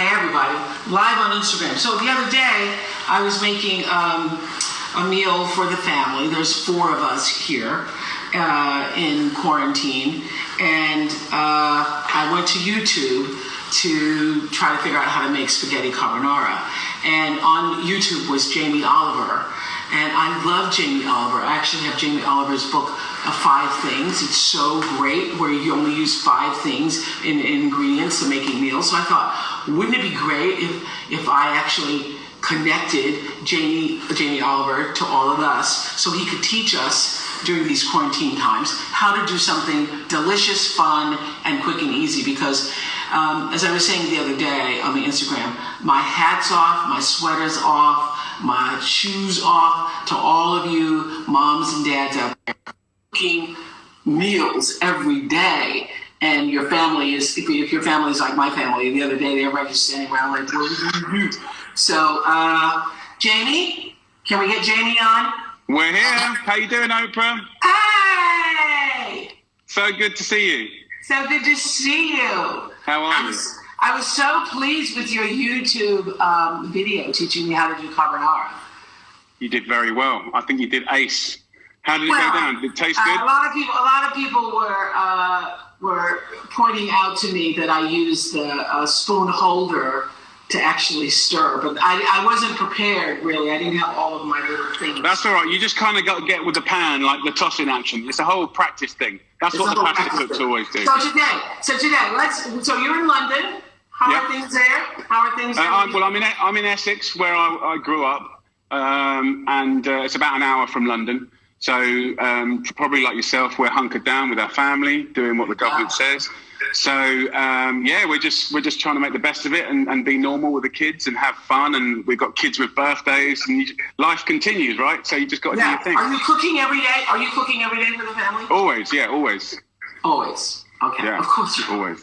Hey everybody, live on Instagram. So the other day, I was making a meal for the family. There's 4 of us here in quarantine, and I went to YouTube to try to figure out how to make spaghetti carbonara. And on YouTube was Jamie Oliver, and I love Jamie Oliver. I actually have Jamie Oliver's book of 5 things. It's so great, where you only use 5 things in ingredients to making meals. So I thought, wouldn't it be great if I actually connected Jamie Oliver to all of us so he could teach us during these quarantine times how to do something delicious, fun, and quick and easy. Because as I was saying the other day on the Instagram, my hat's off, my sweater's off, my shoes off to all of you moms and dads out there cooking meals every day. And your family is, if your family is like my family, the other day everybody was standing around like, what do you do? So, Jamie, can we get Jamie on? We're here. How you doing, Oprah? Hey! So good to see you. So good to see you. How are you? I was so pleased with your YouTube video teaching me how to do carbonara. You did very well. I think you did ace. How did it go down? Did it taste good? A lot of people were pointing out to me that I used the spoon holder to actually stir, but I wasn't prepared, really. I didn't have all of my little things. That's all right. You just kind of got to get with the pan, like the tossing action. It's a whole practice thing. That's what the pasta cooks always do. So today, so you're in London. How are things there? How are things there? I'm in Essex, where I grew up, and it's about an hour from London. So probably like yourself, we're hunkered down with our family, doing what the government says. So we're just trying to make the best of it and be normal with the kids and have fun. And we've got kids with birthdays, and life continues, right? So you just got to do your thing. Are you cooking every day? Are you cooking every day for the family? Always, yeah, always. Always. Okay, yeah, of course you always.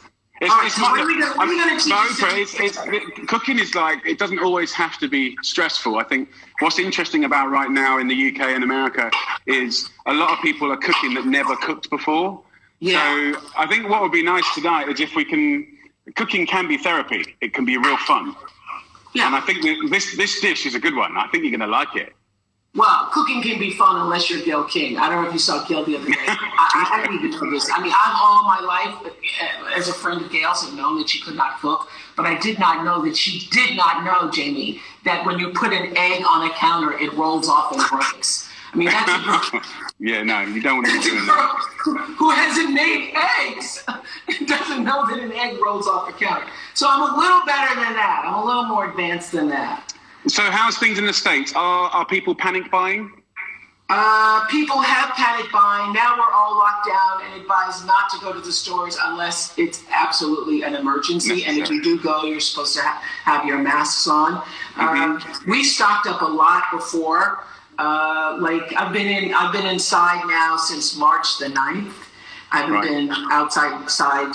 Cooking is like, it doesn't always have to be stressful. I think what's interesting about right now in the UK and America is a lot of people are cooking that never cooked before. Yeah. So I think what would be nice tonight is if we cooking can be therapy. It can be real fun. Yeah. And I think this dish is a good one. I think you're going to like it. Well, cooking can be fun unless you're Gail King. I don't know if you saw Gail the other day. I didn't even know this. I mean, I've all my life, as a friend of Gail's, have known that she could not cook, but I did not know that she did not know, Jamie, that when you put an egg on a counter, it rolls off and breaks. I mean, that's a girl. Yeah, no, you don't want to be doing that. Who hasn't made eggs doesn't know that an egg rolls off the counter. So I'm a little better than that. I'm a little more advanced than that. So how's things in the States? Are people panic buying? People have panic buying. Now we're all locked down and advised not to go to the stores unless it's absolutely an emergency. And if you do go, you're supposed to have your masks on. We stocked up a lot before. I've been inside now since March the 9th. I haven't been outside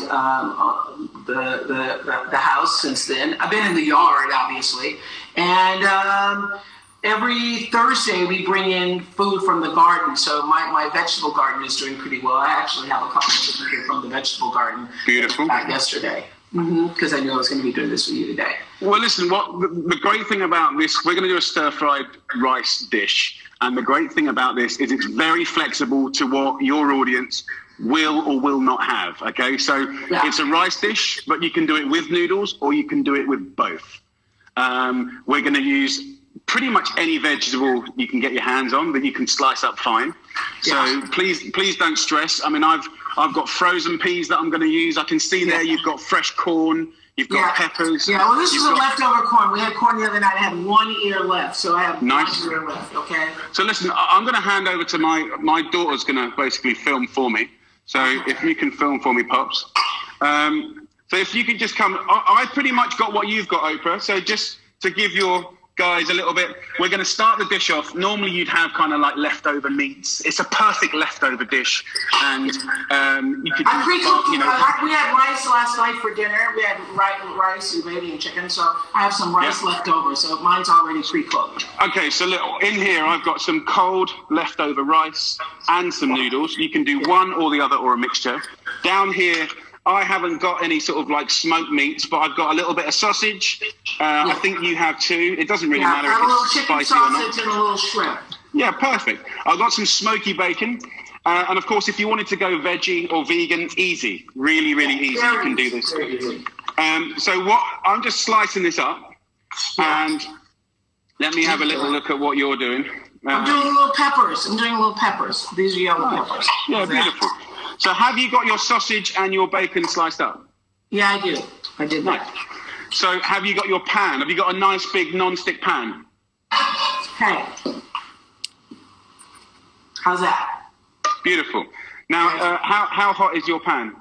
the house since then. I've been in the yard, obviously. And every Thursday we bring in food from the garden. So my vegetable garden is doing pretty well. I actually have a couple of from the vegetable garden. Beautiful. Back yesterday. Because I knew I was going to be doing this with you today. Well, listen, the great thing about this, we're going to do a stir-fried rice dish. And the great thing about this is it's very flexible to what your audience will or will not have, okay? So it's a rice dish, but you can do it with noodles or you can do it with both. We're going to use pretty much any vegetable you can get your hands on that you can slice up fine. So please don't stress. I mean, I've got frozen peas that I'm going to use. I can see there you've got fresh corn. You've got peppers. Yeah, well, this is a leftover corn. We had corn the other night. I had 1 ear left, so I have 1 ear left, okay? So listen, I'm going to hand over to my daughter's going to basically film for me. So if you can film for me, Pops. So if you could just come. I've pretty much got what you've got, Oprah. So just to give your guys a little bit, we're going to start the dish off. Normally you'd have kind of like leftover meats. It's a perfect leftover dish, and you could. I pre-cooked. We had rice last night for dinner. We had rice and gravy and chicken, so I have some rice left over. So mine's already pre-cooked. Okay, so look, in here I've got some cold leftover rice and some noodles. You can do one or the other or a mixture. Down here I haven't got any sort of like smoked meats, but I've got a little bit of sausage. I think you have too. It doesn't really matter if a little it's chicken spicy or not. sausage and a little shrimp. Yeah, perfect. I've got some smoky bacon. And of course, if you wanted to go veggie or vegan, easy. Really, really easy. You can do this. So what? I'm just slicing this up. And let me have a little look at what you're doing. I'm doing little peppers. These are yellow peppers. Yeah, beautiful. So have you got your sausage and your bacon sliced up? Yeah, I do. I did that. Nice. So have you got your pan? Have you got a nice big non-stick pan? Hey. How's that? Beautiful. Now, how hot is your pan?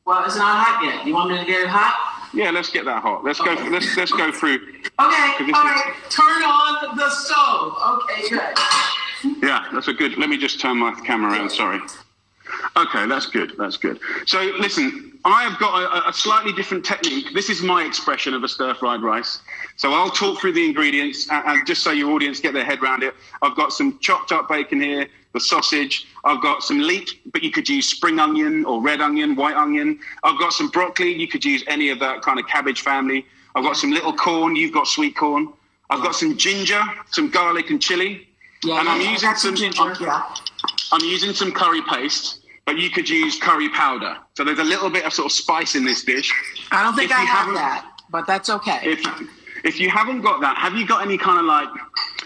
Well, it's not hot yet. You want me to get it hot? Yeah, let's get that hot. Let's go. Let's go through. Okay. All right. Turn on the stove. Okay. Good. Yeah, that's a good. Let me just turn my camera around. Sorry. Okay, that's good. That's good. So listen, I have got a slightly different technique. This is my expression of a stir-fried rice. So I'll talk through the ingredients, and just so your audience get their head around it, I've got some chopped up bacon here, the sausage. I've got some leek, but you could use spring onion or red onion, white onion. I've got some broccoli. You could use any of that kind of cabbage family. I've got some little corn. You've got sweet corn. I've got some ginger, some garlic and chili. Yeah, and I'm using some ginger. I'm using some curry paste, but you could use curry powder. So there's a little bit of sort of spice in this dish. I don't think I have that, but that's okay. If you haven't got that, have you got any kind of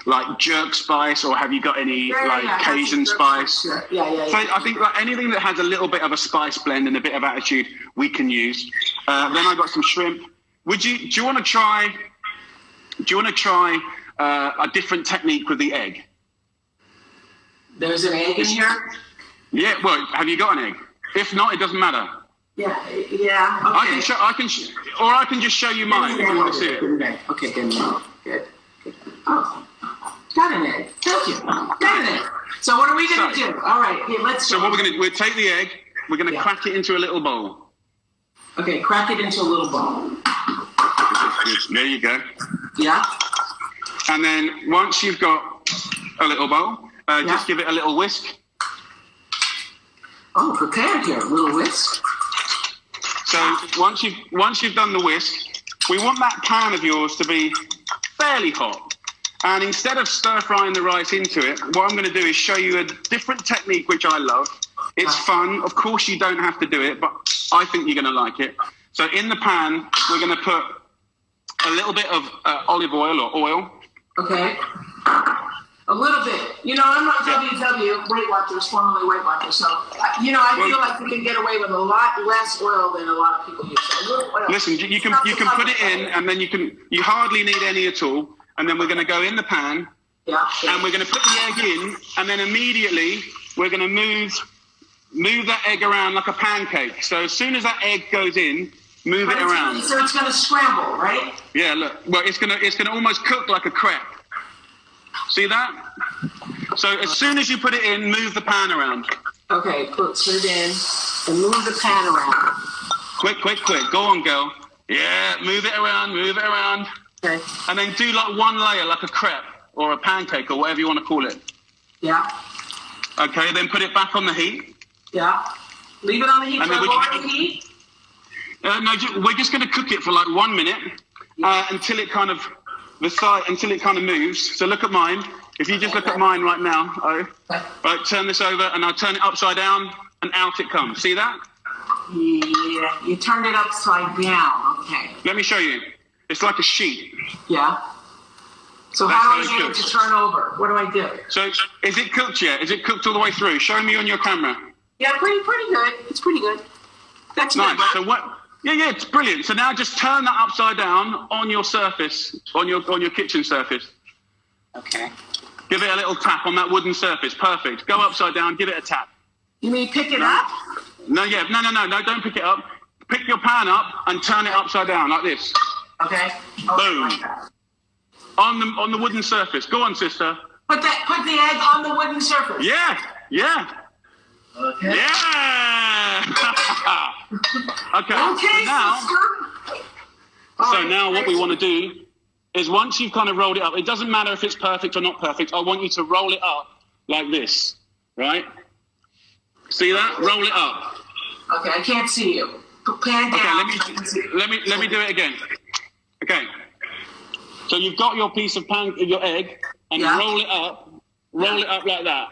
like jerk spice, or have you got any Cajun spice? Yeah. So I think like anything that has a little bit of a spice blend and a bit of attitude, we can use. Then I got some shrimp. Do you want to try a different technique with the egg? There's an egg in here? Yeah, well, have you got an egg? If not, it doesn't matter. Yeah, okay. I can just show you mine if you want to see it. Okay, good. Oh, got an egg. Thank you. Got an egg. So what are we going to do? All right, here, let's So what we'll take the egg, we're going to crack it into a little bowl. Okay, crack it into a little bowl. There you go. Yeah. And then once you've got a little bowl, just give it a little whisk. Oh, prepared here, a little whisk. So once you've done the whisk, we want that pan of yours to be fairly hot. And instead of stir frying the rice into it, what I'm going to do is show you a different technique which I love. It's fun. Of course, you don't have to do it, but I think you're going to like it. So in the pan, we're going to put a little bit of olive oil or oil. Okay. A little bit. You know, I'm not WW, Weight Watchers, formerly Weight Watchers, so, I feel like we can get away with a lot less oil than a lot of people use. So a little oil. Listen, you can put it in, and then you hardly need any at all. And then we're going to go in the pan, and we're going to put the egg in, and then immediately we're going to move that egg around like a pancake. So as soon as that egg goes in, move it around. So it's going to scramble, right? Yeah, look. Well, it's going to almost cook like a crepe. See that? So as soon as you put it in, move the pan around. Okay, put it in and move the pan around. Quick. Go on, girl. Yeah, move it around. Okay. And then do like one layer, like a crepe or a pancake or whatever you want to call it. Yeah. Okay, then put it back on the heat. Yeah. Leave it on the heat. And then the heat? No, we're just going to cook it for like 1 minute until it kind of moves. So look at mine. If you just look at mine right now, right, turn this over and I'll turn it upside down and out it comes. See that? Yeah, you turned it upside down. Okay. Let me show you. It's like a sheet. Yeah. So how do I get it to turn over? What do I do? So is it cooked yet? Is it cooked all the way through? Show me on your camera. Yeah, pretty good. It's pretty good. That's nice. Good, so what? Yeah, it's brilliant. So now just turn that upside down on your surface, on your kitchen surface. Okay. Give it a little tap on that wooden surface. Perfect. Go upside down. Give it a tap. You mean pick it up? No. Don't pick it up. Pick your pan up and turn it upside down like this. Okay. Boom. Like that. On the wooden surface. Go on, sister. Put the egg on the wooden surface. Yeah. Okay. Yeah. Okay. So now what we want to do is once you've kind of rolled it up, it doesn't matter if it's perfect or not perfect. I want you to roll it up like this, right? See that? Roll it up. Okay, I can't see you. pan Okay, down. let me do it again. Okay. So you've got your piece of your egg, and roll it up like that.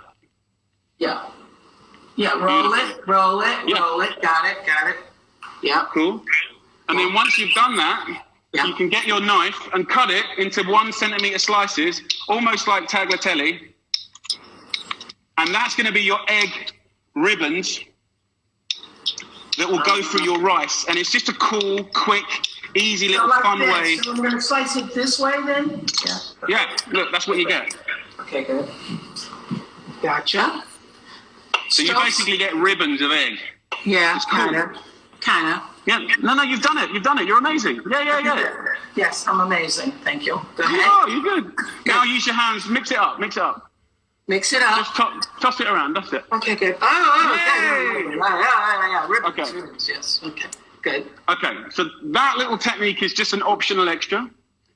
Yeah. Yeah, roll it. Yeah. Roll it. Got it. Yeah. Cool. And then once you've done that, you can get your knife and cut it into 1 centimeter slices, almost like tagliatelle. And that's going to be your egg ribbons that will go through your rice. And it's just a cool, quick, easy little fun way. So I'm going to slice it this way then? Yeah. Yeah, look, that's what you get. Okay, good. Gotcha. So you basically get ribbons of egg. Yeah, it's cool. Kind of. Yeah, no, you've done it. You're amazing. Yeah. Yes, I'm amazing. Thank you. Go ahead. Oh, you're good. Now use your hands. Mix it up. Mix it up. Just toss it around. That's it. Okay, good. Okay. Ribbons, yes. Okay, good. Okay, so that little technique is just an optional extra.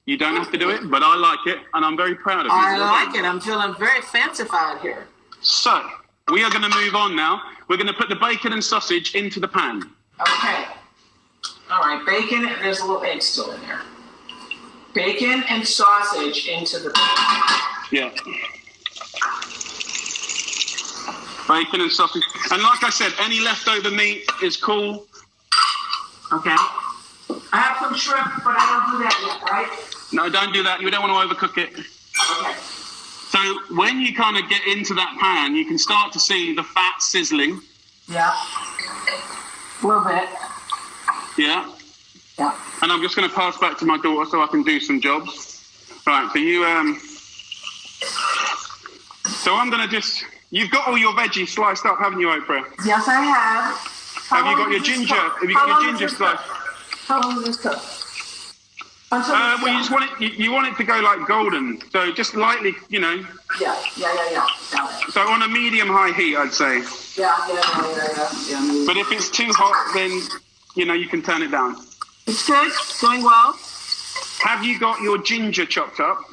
You don't have to do it, but I like it, and I'm very proud of you. I like it. I'm feeling very fancified here. So, we are going to move on now. We're going to put the bacon and sausage into the pan. Okay. All right, bacon, there's a little egg still in there. Bacon and sausage into the pan. Yeah. Bacon and sausage. And like I said, any leftover meat is cool. Okay. I have some shrimp, but I don't do that yet, right? No, don't do that. You don't want to overcook it. Okay. So when you kind of get into that pan, you can start to see the fat sizzling. Yeah. A little bit. Yeah. Yeah. And I'm just going to pass back to my daughter so I can do some jobs. Right, so so I'm going to you've got all your veggies sliced up, haven't you, Oprah? Yes, I have. Have you got your ginger? Have you got your ginger sliced? How long does this cook? Well, you want it to go like golden, so just lightly, Yeah. So on a medium-high heat, I'd say. Yeah. But if it's too hot, then you can turn it down. It's good. It's going well. Have you got your ginger chopped up?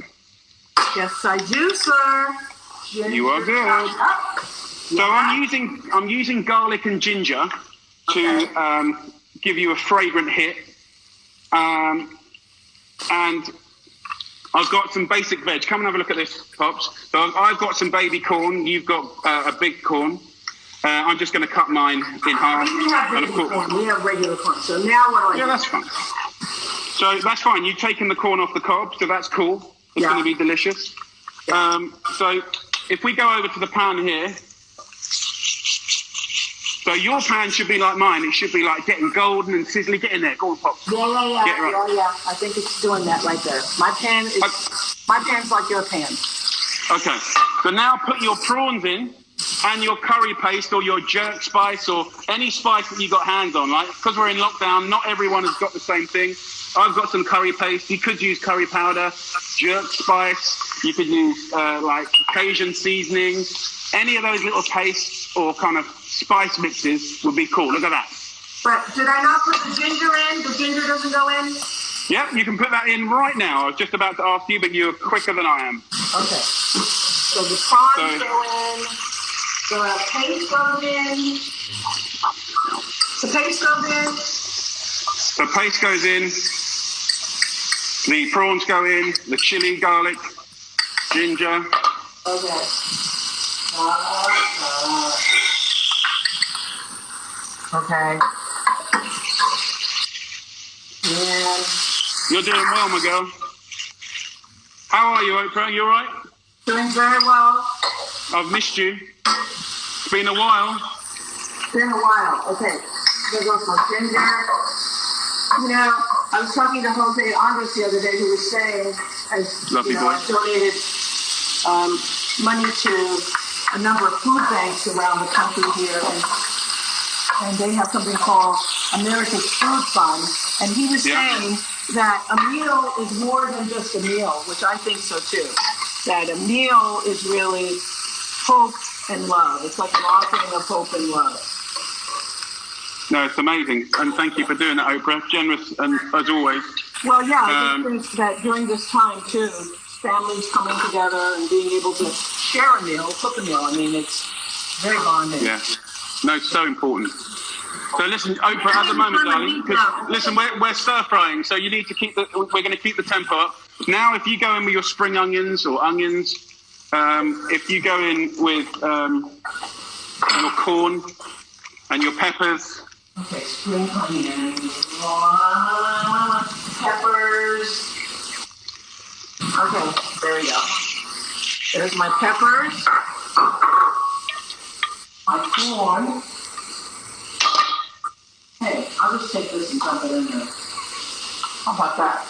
Yes, I do, sir. Ginger you are good. So I'm using garlic and ginger to give you a fragrant hit. And I've got some basic veg. Come and have a look at this, Pops. So I've got some baby corn. You've got a big corn. I'm just going to cut mine in half. We have baby corn. We have regular corn. So now what do I do? Yeah, that's fine. So that's fine. You've taken the corn off the cob, so that's cool. It's going to be delicious. Yeah. So if we go over to the pan here, so your pan should be like mine. It should be like getting golden and sizzly. Get in there. Go on, Pop. Yeah. I think it's doing that right there. My pan's like your pan. Okay. So now put your prawns in and your curry paste or your jerk spice or any spice that you got hands on. Like, because we're in lockdown, not everyone has got the same thing. I've got some curry paste. You could use curry powder, jerk spice. You could use like Cajun seasoning. Any of those little pastes or kind of spice mixes would be cool. Look at that. But did I not put the ginger in? The ginger doesn't go in? Yep, you can put that in right now. I was just about to ask you, but you're quicker than I am. Okay. So the prawns go in. The paste goes in. The paste goes in. The paste goes in. The prawns go in. The chili, garlic, ginger. Okay. Okay. And you're doing well, my girl. How are you, Oprah? You all right? Doing very well. I've missed you. It's been a while. Okay. There goes my ginger. I was talking to Jose Andres the other day, who was saying, I donated money to a number of food banks around the country here, and they have something called America's Food Fund. And he was saying that a meal is more than just a meal, which I think so too. That a meal is really hope and love. It's like an offering of hope and love. No, it's amazing. And thank you for doing that, Oprah. Generous, and as always. Well, I just think that during this time, too, families coming together and being able to share a meal, cook a meal, I mean, it's very bonding. Yeah. No, it's so important. So listen, Oprah, at the moment, darling, listen, we're stir frying, so you need to we're going to keep the tempo up. Now, if you go in with your spring onions or onions, if you go in with your corn and your peppers. Okay, spring onions, peppers. Okay, there we go. There's my peppers, my corn. Hey, I'll just take this and dump it in there. How about that?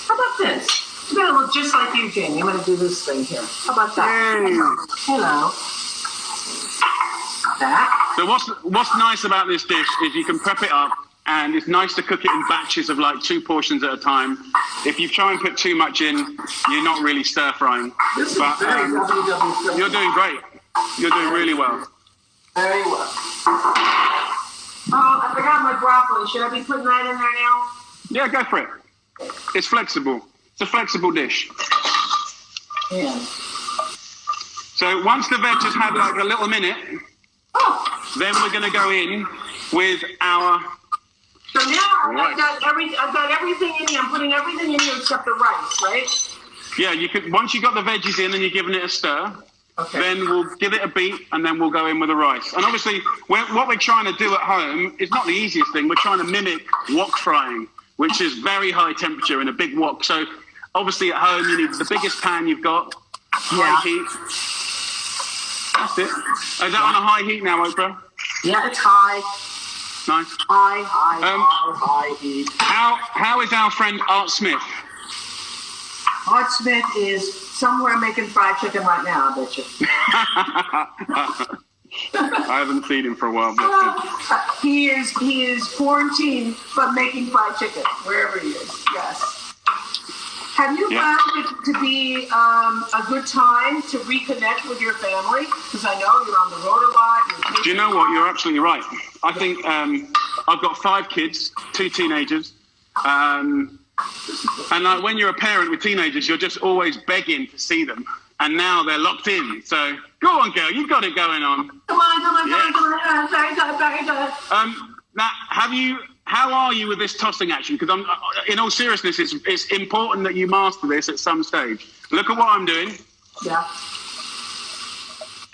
How about this? It's gonna look just like you, Jamie. I'm gonna do this thing here. How about that? Hello. That. So what's nice about this dish is you can prep it up, and it's nice to cook it in batches of like 2 portions at a time. If you try and put too much in, you're not really stir frying. This is very WW. You're doing great. You're doing really well. Very well. Oh, I forgot my broccoli. Should I be putting that in there now? Yeah, go for it. It's flexible. It's a flexible dish. Yeah. So once the veg has had like a little minute, then we're going to go in with our. So now I've got everything in here. I'm putting everything in here except the rice, right? Yeah, you could. Once you got the veggies in and you're giving it a stir, then we'll give it a beat and then we'll go in with the rice. And obviously, what we're trying to do at home is not the easiest thing. We're trying to mimic wok frying, which is very high temperature in a big wok. So obviously at home you need the biggest pan you've got, high heat. That's it. Is that on a high heat now, Oprah? Yeah, it's high. Nice. High heat. How is our friend Art Smith? Art Smith is somewhere making fried chicken right now, I bet you. I haven't seen him for a while. He is quarantined, but making fried chicken wherever he is. Yes. Have you found it to be a good time to reconnect with your family? Because I know you're on the road a lot. Do you know what? You're absolutely right. I think I've got 5 kids, 2 teenagers. And like when you're a parent with teenagers, you're just always begging to see them. And now they're locked in. So go on, girl. You've got it going on. Come on. Now, how are you with this tossing action? Because in all seriousness, it's important that you master this at some stage. Look at what I'm doing. Yeah.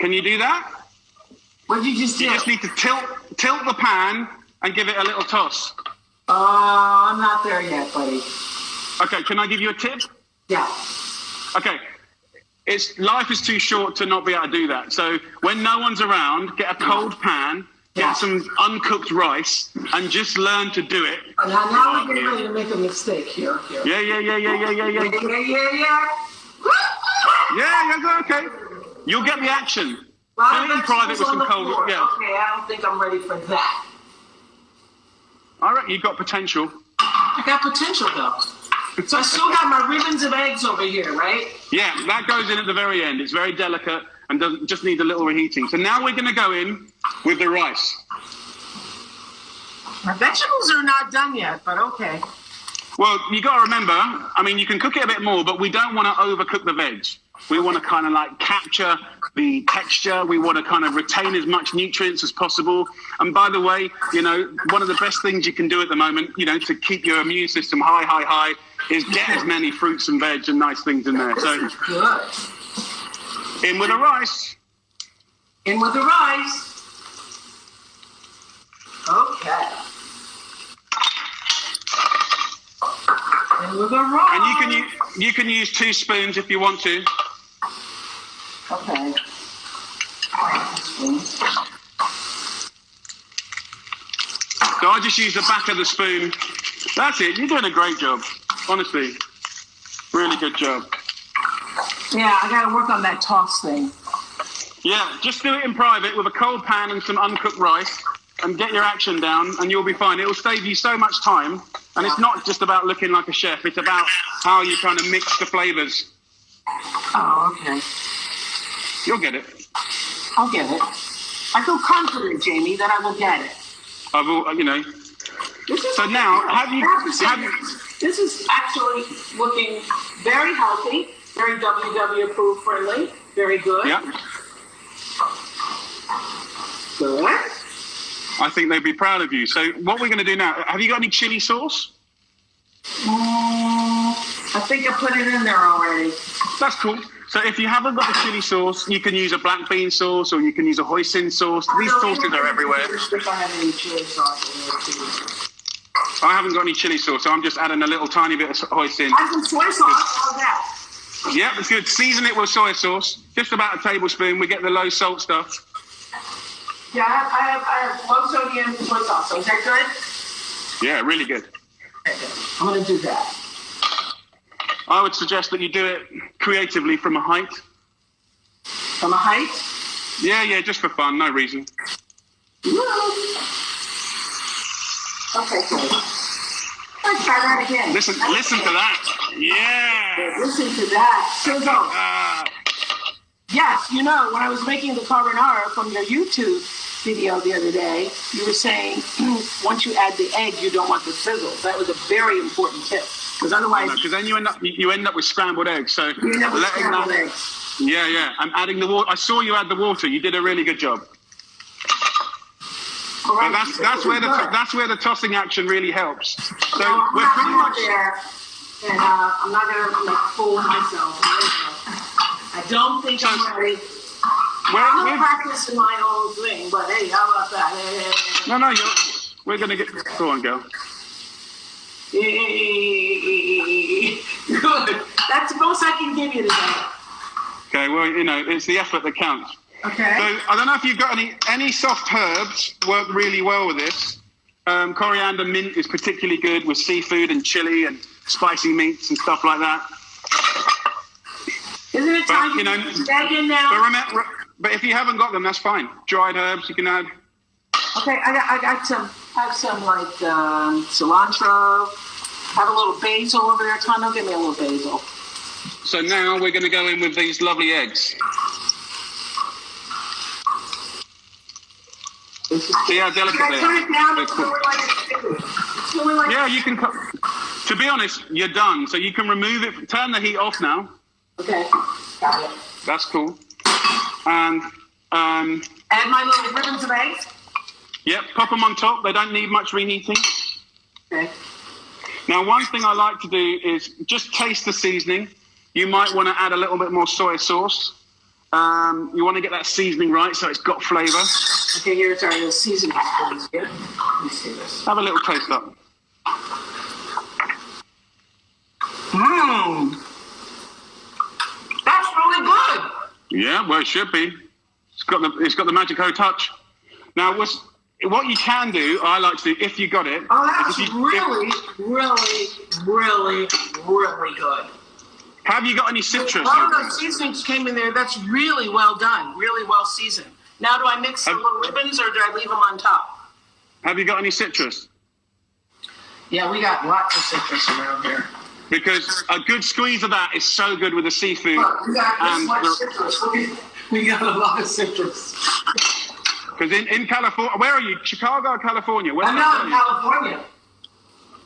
Can you do that? What did you just do? You just need to tilt the pan and give it a little toss. Oh, I'm not there yet, buddy. Okay, can I give you a tip? Yeah. Okay. Life is too short to not be able to do that. So when no one's around, get a cold pan, get some uncooked rice, and just learn to do it. Now we're getting ready to make a mistake here. Yeah. Yeah, okay. You'll get the action. Well, do it in private with some cold. Yeah. Okay, I don't think I'm ready for that. I reckon you've got potential. I got potential, though. So I still have my ribbons of eggs over here, right? Yeah, that goes in at the very end. It's very delicate and just needs a little reheating. So now we're going to go in with the rice. My vegetables are not done yet, but okay. Well, you got to remember, I mean, you can cook it a bit more, but we don't want to overcook the veg. We want to kind of like capture the texture. We want to kind of retain as much nutrients as possible. And by the way, one of the best things you can do at the moment, to keep your immune system high, is get as many fruits and veg and nice things in there. So good. In with the rice. In with the rice. Okay. In with the rice. And you can use 2 spoons if you want to. Okay. So I just use the back of the spoon. That's it. You're doing a great job. Honestly. Really good job. Yeah, I got to work on that toss thing. Yeah, just do it in private with a cold pan and some uncooked rice and get your action down and you'll be fine. It will save you so much time. And it's not just about looking like a chef. It's about how you kind of mix the flavors. Oh, okay. You'll get it. I'll get it. I feel confident, Jamie, that I will get it. So now, this is actually looking very healthy, very WW approved friendly, very good. Yeah. Good. I think they'd be proud of you. So what we're going to do now, have you got any chili sauce? I think I put it in there already. That's cool. So if you haven't got the chili sauce, you can use a black bean sauce or you can use a hoisin sauce. These sauces are everywhere. If I have any chili sauce in there too. I haven't got any chili sauce, so I'm just adding a little tiny bit of hoisin. I some soy sauce, all that. Yeah, it's good. Season it with soy sauce. Just about a tablespoon. We get the low salt stuff. Yeah, I have low sodium soy sauce. So is that good? Yeah, really good. Okay, I'm going to do that. I would suggest that you do it creatively from a height. From a height? Yeah, just for fun, no reason. Okay, good. Let's try that again. Listen to that. Yeah. Listen to that. Sizzle. Yes, you know, when I was making the carbonara from your YouTube video the other day, you were saying once you add the egg, you don't want the sizzle. That was a very important tip. Because otherwise... Because then you end up with scrambled eggs. So you end up with scrambled eggs. Yeah. I'm adding the water. I saw you add the water. You did a really good job. All right. But that's where the tossing action really helps. So we're pretty much there, and I'm not going to make a fool of myself. I don't think I'm ready. I'm not practicing my own thing, but hey, how about that? Hey. No, we're going to get... Go on, girl. Good. That's the most I can give you today. Okay, well, you know, it's the effort that counts. Okay. So I don't know if you've got any soft herbs work really well with this. Coriander mint is particularly good with seafood and chili and spicy meats and stuff like that. Isn't it time to put egg in now? But if you haven't got them, that's fine. Dried herbs you can add. Okay, I have some like cilantro. I have a little basil over there. Tano, give me a little basil. So now we're going to go in with these lovely eggs. See how delicate they are. Turn it down until we're like a yeah, you can. To be honest, you're done. So you can remove it. Turn the heat off now. Okay, got it. That's cool. And add my little ribbons of eggs. Yep, pop them on top. They don't need much reheating. Okay. Now, one thing I like to do is just taste the seasoning. You might want to add a little bit more soy sauce. You want to get that seasoning right so it's got flavour. Okay, here's our little seasoning. Let me see this. Have a little taste up. That's really good. Yeah, well, it should be. It's got the Magico touch. Now, what you can do, I like to do, if you got it... Oh, that's really good. Have you got any citrus? All those seasonings came in there. That's really well done. Really well seasoned. Now, do I mix some little ribbons or do I leave them on top? Have you got any citrus? Yeah, we got lots of citrus around here. Because a good squeeze of that is so good with the seafood. Look, we got this much citrus. We got a lot of citrus. Because in California, where are you? Chicago or California? I'm not in California.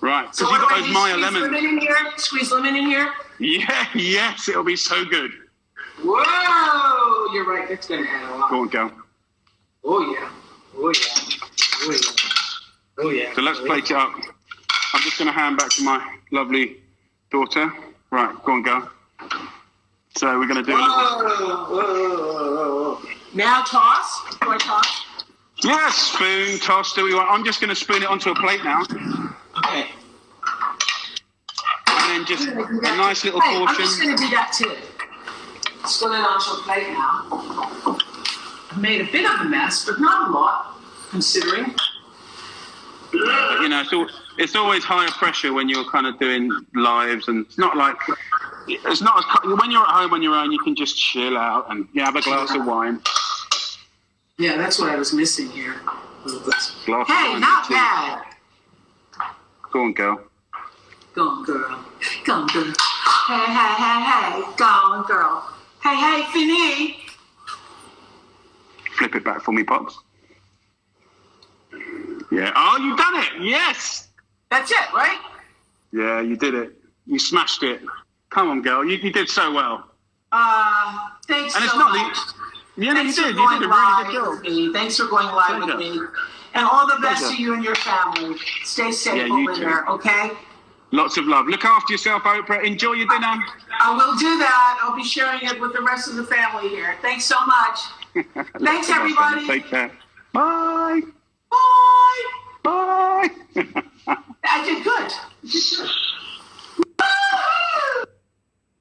Right. So you got those Maya lemons. Squeeze lemon in here? Yeah, yes, it'll be so good. Whoa, you're right. That's going to add a lot. Go on, go. Oh, yeah. Oh, yeah. Oh, yeah. Oh, yeah. So let's plate it up. I'm just going to hand back to my lovely daughter. Right, go on, go. So we're going to do a little... Whoa. Now toss. Do I toss? Yeah, spoon, toss, do we want? I'm just going to spoon it onto a plate now. Okay. And then just a nice little portion. I'm just going to do that too. Spoon it onto a plate now. I've made a bit of a mess, but not a lot, considering. But, you know, it's always higher pressure when you're kind of doing lives, and it's not like... It's not when you're at home on your own, you can just chill out and have a glass of wine. Yeah, that's what I was missing here. Glass hey, not bad. Go on, girl. Go on, girl. Go on, girl. Hey, hey, hey, hey. Go on, girl. Hey, hey, Fini. Flip it back for me, Pops. Yeah. Oh, you done it. Yes. That's it, right? Yeah, you did it. You smashed it. Come on, girl. You did so well. Thanks and so it's not much. Yeah, no, you did. You did a really good job. Thanks for going live with me. And all the best to you and your family. Stay safe over there, okay? Lots of love. Look after yourself, Oprah. Enjoy your dinner. I will do that. I'll be sharing it with the rest of the family here. Thanks so much. Thanks, everybody. Take care. Bye. Bye. Bye.